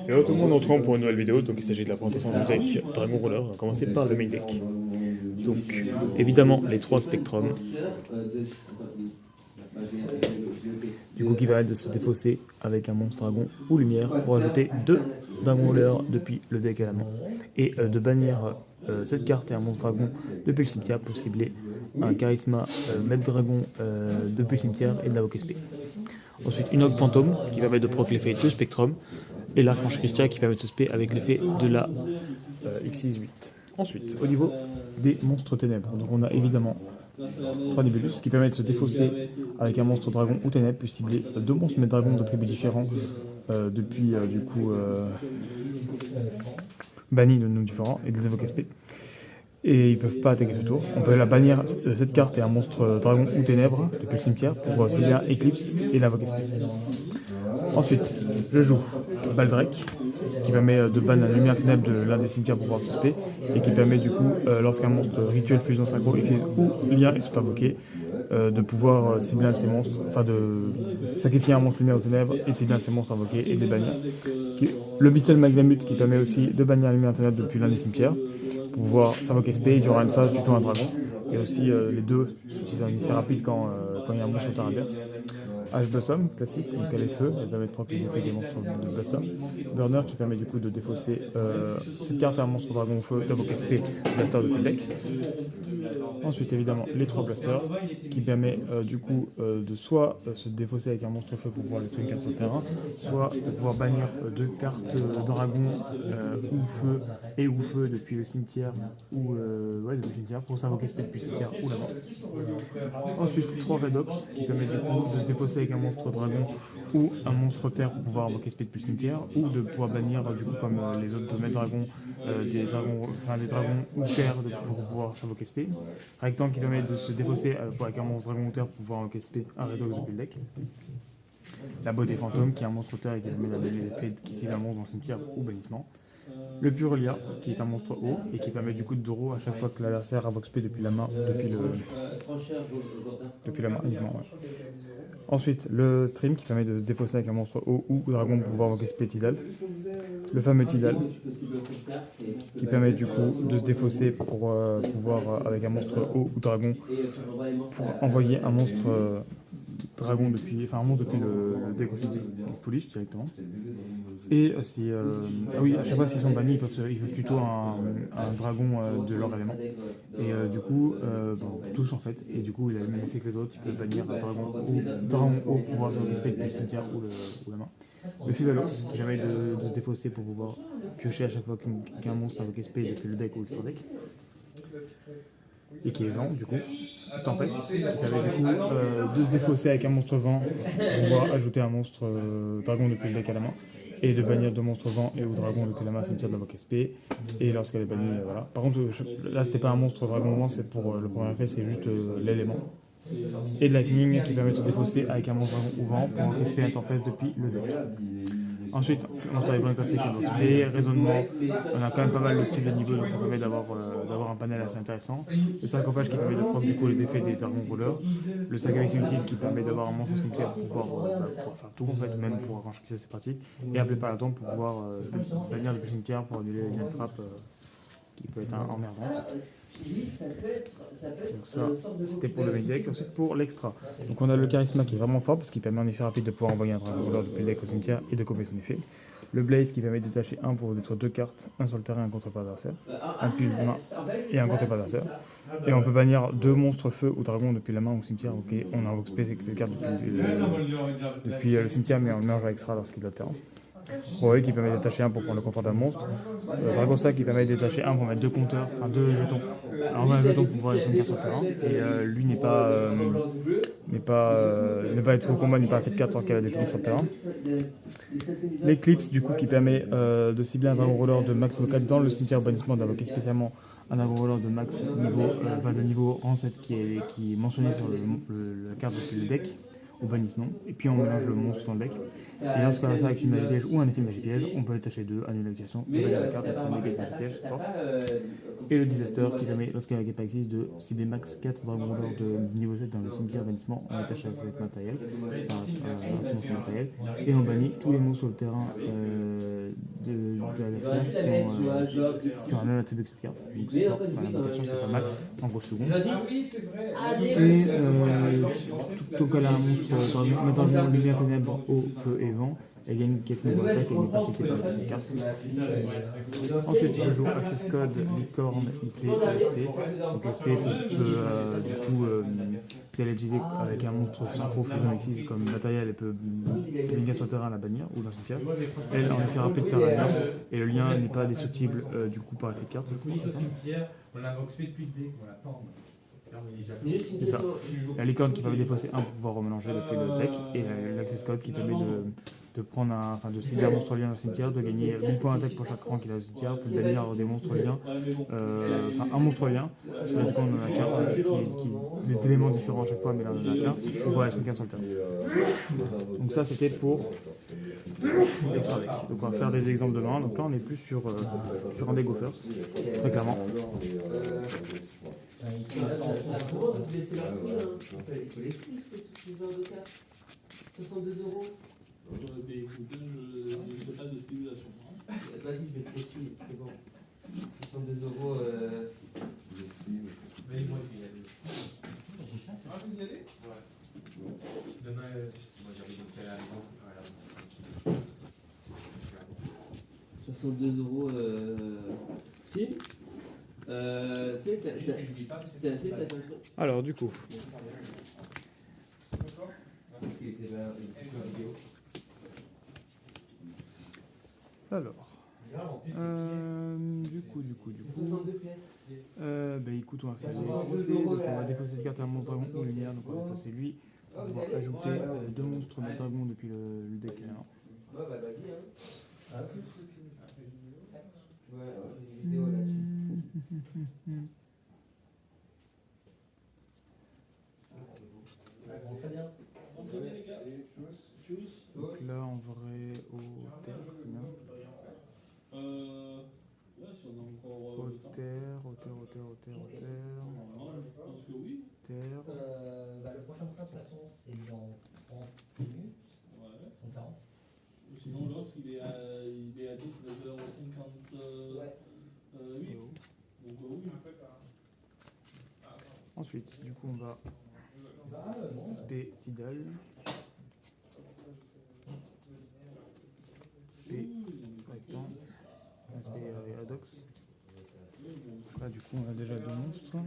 Hello tout le monde, on se retrouve pour une nouvelle vidéo. Donc il s'agit de la présentation du deck Dragon Roller. On va commencer par le main deck. Donc évidemment les trois spectrums, du coup qui permettent de se défausser avec un monstre dragon ou lumière pour ajouter deux Dragon Roller depuis le deck à la main. Et de bannir cette carte et un monstre dragon depuis le cimetière pour cibler un charisme maître dragon depuis le cimetière et de l'invoque SP. Ensuite une Ogre Fantôme qui permet de proc l'effet de Spectrum. Et l'Archange Christia qui permet de se spé avec l'effet de la X68. Ensuite, au niveau des monstres ténèbres, donc on a évidemment 3 Nibelus qui permettent de se défausser avec un monstre dragon ou ténèbres, puis cibler deux monstres mais dragons d'attributs différents depuis du coup bannis de noms différents et des invoques SP. Et ils peuvent pas attaquer ce tour. On peut la bannir cette carte et un monstre dragon ou ténèbres depuis le cimetière pour cibler un Eclipse et l'invoque SP. Ensuite, je joue Baldrake, qui permet de ban la lumière ténèbre de l'un des cimetières pour pouvoir se spé, et qui permet du coup, lorsqu'un monstre rituel fusion synchro utilise ou lien est super bloqué, de pouvoir cibler un de ces monstres, enfin de sacrifier un monstre lumière aux ténèbres et cibler un de ces monstres invoqués et de les bannir. Le Bistel Magnamut qui permet aussi de bannir la lumière ténèbre depuis l'un des cimetières, pour pouvoir s'invoquer SP, durant une phase, tuto un dragon. Et aussi les deux s'utilisent en effet rapide quand il y a un monstre au terrain adverse. Ash Blossom, classique, donc elle est feu, elle permet de prendre les effets des monstres de Blaster. Burner qui permet du coup de défausser cette carte à un monstre dragon au feu, d'invoquer SP, Blaster de deck. Ensuite évidemment les 3 Blasters qui permet du coup de soit se défausser avec un monstre feu pour pouvoir détruire une carte sur le terrain, soit de pouvoir bannir deux cartes dragon ou feu et ou feu depuis le cimetière ou depuis le cimetière pour s'invoquer SP depuis le cimetière ou la main. Ensuite 3 Redox qui permet du coup de se défausser avec un monstre dragon ou un monstre terre pour pouvoir invoquer SP depuis le cimetière, ou de pouvoir bannir du coup comme les autres maîtres dragons des dragons ou terre pour pouvoir s'invoquer SP. Rectangle qui permet de se défausser avec un monstre dragon ou terre pour pouvoir invoquer SP un Redox depuis le deck. La beauté fantôme qui est un monstre terre et qui permet d'amener l'effet qui cible un monstre dans le cimetière ou bannissement. Le Purelia, qui est un monstre haut et qui permet du coup de draw à chaque fois que l'adversaire invoque SP depuis la main, depuis la main uniquement. Ouais. Ensuite, le Stream qui permet de se défausser avec un monstre haut ou dragon pour pouvoir invoquer SP Tidal. Le fameux Tidal qui permet du coup de se défausser pour pouvoir, avec un monstre haut ou dragon, pour envoyer un monstre dragon depuis, un monstre depuis le deck aussi de Polish directement. Et si, à chaque fois s'ils sont bannis, ils peuvent plutôt un dragon de leur élément. Et du coup, tous en fait, et du coup il a le même effet que les autres, il peut bannir un dragon haut pour pouvoir s'invoquer SP depuis le cimetière ou la main. Le Fivalos qui permet de se défausser pour pouvoir piocher à chaque fois qu'un monstre invoque SP depuis le deck ou l'extra deck. Et qui est vent du coup. Tempête qui permet du coup de se défausser avec un monstre vent pour pouvoir ajouter un monstre dragon depuis le deck à la main. Et de bannir deux monstres vent et ou dragon depuis la main cimetière d'invoque SP. Et lorsqu'elle est bannie, voilà. Par contre, là c'était pas un monstre dragon vent, c'est pour le premier effet, c'est juste l'élément. Et de lightning qui permet de se défausser avec un monstre dragon ou vent pour invoquer SP tempête depuis le deck. Ensuite, monstre des bonnes classiques, les raisonnements, on a quand même pas mal de types de niveaux, donc ça permet d'avoir un panel assez intéressant. Le sarcophage qui permet de prendre du coup les effets des dragons voleurs. Le sacrifice utile qui permet d'avoir un monstre au cimetière pour pouvoir faire tout en fait, même pour arranger ça c'est pratique. Et appeler par la tombe pour pouvoir bannir le cimetière pour annuler une trappe qui peut être emmerdante. Donc ça, c'était pour le main deck. Ensuite pour l'extra. Donc on a le charisme qui est vraiment fort parce qu'il permet en effet rapide de pouvoir envoyer un dragon voleur depuis le deck au cimetière et de copier son effet. Le blaze qui permet de détacher un pour détruire deux cartes, un sur le terrain et un contre pas adversaire. Un depuis la main et un contre pas adversaire. Et on peut bannir deux monstres feu ou dragon depuis la main ou cimetière. Ok, on invoque space avec cette carte depuis le cimetière, mais on le met en jeu extra lorsqu'il est le terrain. Roel qui permet de détacher un pour prendre le confort d'un monstre. Dragosa qui permet de détacher un pour mettre deux compteurs, enfin deux jetons. Alors un jeton pour pouvoir mettre une carte sur le terrain. Et lui n'est pas être au combat, n'est pas fait de carte tant qu'elle a des jetons sur le terrain. L'Eclipse du coup qui permet de cibler un dragon roller de max vocal dans le cimetière au bannissement, d'invoquer spécialement un dragon roller de max niveau, de niveau rang 7 qui est mentionné sur la carte depuis le deck. au bannissement, et puis on mélange le monstre dans le deck. Et lorsqu'on a ça avec une magie piège ou un effet magie piège, on peut attacher 2, annuler l'activation, bannir la carte avec sa négative magie piège, c'est fort. Et le disaster qui permet, lorsqu'il y a un Gate existe, de cibler max 4 dragons lors de niveau 7 dans le cimetière bannissement, on attache avec cet matériel, un monstre matériel, et on bannit tous les monstres sur le terrain de l'adversaire qui ont un même attribut que cette carte. Donc c'est fort, l'invocation c'est pas mal, en gros seconde. Et tout cas là, un monstre dragon, lumière, ténèbres, eau, feu et vent, elle gagne 4 niveaux d'attaque et une partie qui est par cette carte. Ensuite, je joue Access Code, Licorne, IP, SP. Donc SP peut, du coup, si elle est utilisée avec un monstre synchro fusion existe comme matériel, elle peut, si elle vient sur le terrain, la bannir ou l'inciter. Elle, en effet rapide, faire un lien, et le lien n'est pas destructible du coup par effet de carte. On l'invoque depuis le dé, on l'attend. C'est ça. La licorne qui permet de défausser un pour pouvoir remélanger depuis le deck, et l'access code qui permet de prendre de cibler un monstre lien dans le cimetière, de gagner 1000 points d'attaque pour chaque rang qu'il a au cimetière, puis de bannir des monstres liens, un monstre lien, du coup on en a qu'un, des éléments différents à chaque fois, mais là on en a qu'un, on pourrait être qu'un sur le terrain. Donc ça c'était pour extra deck. Donc on va faire des exemples demain, donc là on est plus sur un deck go first, très clairement. Il faut laisser la prix, il faut les prix, ce genre de carte. 62 €. Mais écoute, je ne fais pas de stimulation. Vas-y, je vais te laisser, c'est bon. 62 €. Mais moi, il y a vous y allez? Ouais. Demain, moi j'ai envie de faire la maison. 62 €. Tim tu sais, t'as assez ta fonction. Alors du coup, écoute, on va faire donc on va défausser cette carte à un monstre dragon ou lumière, donc on va défausser lui, on va pouvoir ajouter 2 monstres de dragon depuis le deck. Ouais, bah vas-y, hein. Ouais, une vidéo là-dessus. Bon, très bien. Donc là, en vrai, au terre, combien Ouais, si on a encore le temps. au terre. Normalement, je pense que oui. Terre. Le prochain train, de toute façon, c'est dans 30 minutes. Ouais. 30-40. Sinon, l'autre, il est à 19h58. Ouais. Donc, oui. Ensuite, du coup, on va Bon, SP Tidal. SP Rectan. SP Adox. Là, du coup, on a déjà 2 monstres.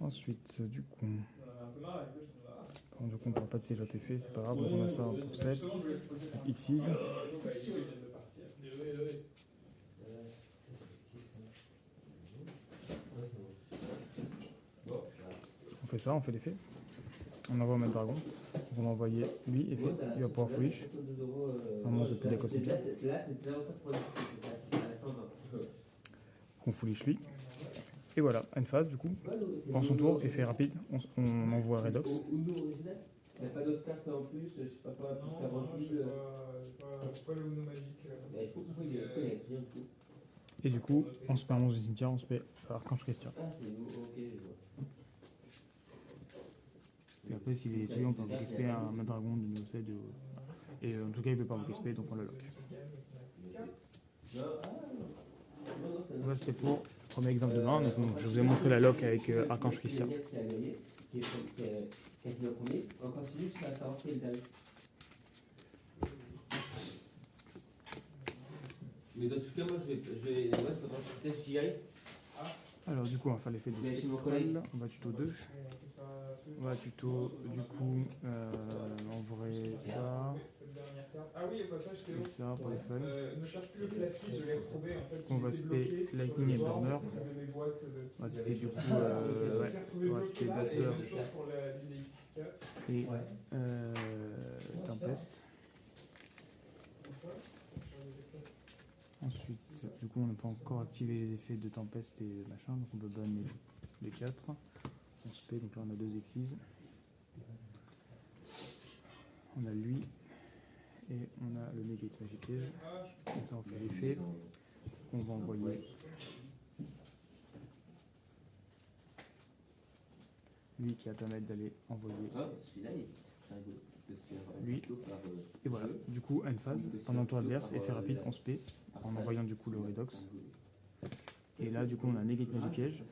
Ensuite, du coup, on ne pourra pas de siège à fait, c'est pas grave, donc on a ça pour 7. X6. On fait ça, on fait l'effet. On envoie Maître Dragon. Donc on va envoyer lui, effet. Il va pouvoir foolish. Un monstre depuis la cosmique. On foolish lui. Et voilà, une phase du coup. Prend son tour, effet rapide. On envoie Redox. Il n'y a pas d'autres cartes en plus, je sais pas quoi, plus Pas le Uno magique. il y a rien du tout. Et du coup, on se met un monstre du cimetière, on se met Archange Christian. Ah, c'est nous, ok, je vois. Et après, s'il est tué, on peut invoquer SP un Maître Dragon de niveau 7. Et en tout cas, il ne peut pas invoquer SP, donc on le lock. Voilà, c'était pour le premier exemple de main. Donc, je vous ai montré la lock avec Archange Christian. Qui a fini en premier. On continue jusqu'à savoir qui est le dernier. Mais dans tout cas, moi, il faudra que je teste JI. Alors, du coup, on va faire l'effet de Mais chez mon collègue. on va tuto 2. On va tuto, du coup, en vrai, ça. Ah oui, au passage, Théo. Et ça pour les fun. Ne cherche plus le classique, je l'ai retrouvé en fait. On va spé Lightning et Burner. On va spé du coup, on va spé Blaster et Tempest. Ensuite, du coup, on n'a pas encore activé les effets de Tempest et machin, donc on peut ban les 4. On spé, donc là on a 2 exis. On a lui et on a le Negate Magic Piège. Comme ça on fait l'effet. On va envoyer lui qui va permettre d'aller envoyer Ah, celui-là, c'est rigolo. Il peut se faire lui. plutôt par. Et voilà, du coup end phase, pendant le tour adverse, effet rapide, on se paie en envoyant du coup le Redox. Et là du coup on a Negate Magic Piège.